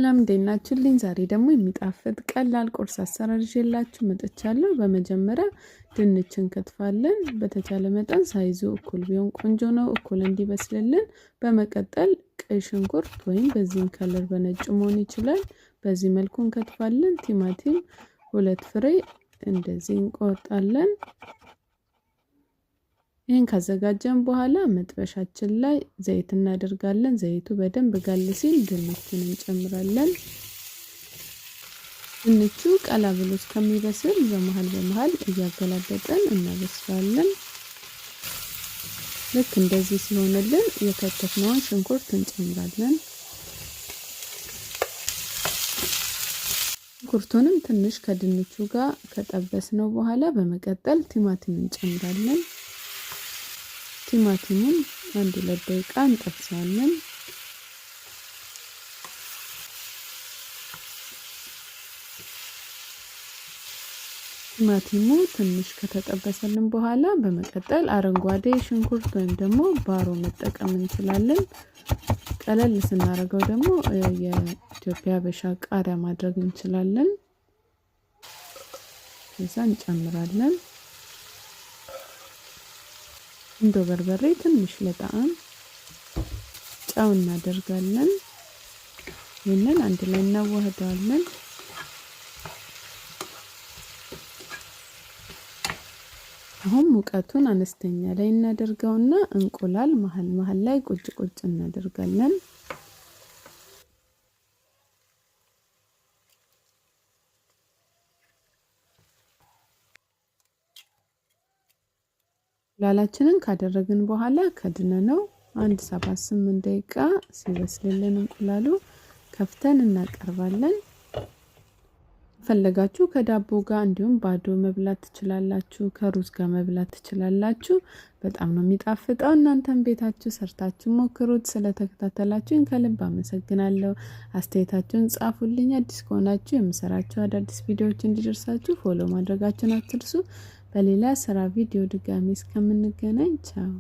ሰላም እንዴት ናችሁልኝ? ዛሬ ደግሞ የሚጣፍጥ ቀላል ቁርስ አሰራር ይዤላችሁ መጥቻለሁ። በመጀመሪያ ድንች እንከትፋለን። በተቻለ መጠን ሳይዙ እኩል ቢሆን ቆንጆ ነው፣ እኩል እንዲበስልልን። በመቀጠል ቀይ ሽንኩርት ወይም በዚህም ከለር በነጭ መሆን ይችላል፣ በዚህ መልኩ እንከትፋለን። ቲማቲም 2 ፍሬ እንደዚህ እንቆርጣለን። ይሄን ካዘጋጀን በኋላ መጥበሻችን ላይ ዘይት እናደርጋለን። ዘይቱ በደንብ ጋል ሲል ድንቹን እንጨምራለን። ድንቹ ቀላ ብሎ እስከሚበስል በመሃል እያገላበጠን እናበስላለን። ልክ እንደዚህ ሲሆንልን የከተፍነውን ሽንኩርት እንጨምራለን። ሽንኩርቱንም ትንሽ ከድንቹ ጋር ከጠበስነው በኋላ በመቀጠል ቲማቲም እንጨምራለን። ቲማቲሙን 1-2 ደቂቃ እንጠብሳለን። ቲማቲሙ ትንሽ ከተጠበሰልን በኋላ በመቀጠል አረንጓዴ ሽንኩርት ወይም ደግሞ ባሮ መጠቀም እንችላለን። ቀለል ስናደርገው ደግሞ የኢትዮጵያ በሻ ቃሪያ ማድረግ እንችላለን። ከዛ እንጨምራለን። እንዶ በርበሬ ትንሽ ለጣዕም ጨው እናደርጋለን። ይሄንን አንድ ላይ እናዋህዳለን። አሁን ሙቀቱን አነስተኛ ላይ እናደርገውና እንቁላል መሃል ላይ ቁጭ እናደርጋለን። እንቁላላችንን ካደረግን በኋላ ከድነነው 1-7-8 ደቂቃ ሲበስልልን እንቁላሉ ከፍተን እናቀርባለን። ፈለጋችሁ ከዳቦ ጋር እንዲሁም ባዶ መብላት ትችላላችሁ፣ ከሩዝ ጋር መብላት ትችላላችሁ። በጣም ነው የሚጣፍጠው። እናንተም ቤታችሁ ሰርታችሁ ሞክሩት። ስለተከታተላችሁኝ ከልብ አመሰግናለሁ። አስተያየታችሁን ጻፉልኝ። አዲስ ከሆናችሁ የምሰራቸው አዳዲስ ቪዲዮዎች እንዲደርሳችሁ ፎሎ ማድረጋችሁን አትርሱ። በሌላ ስራ ቪዲዮ ድጋሚ እስከምንገናኝ ቻው።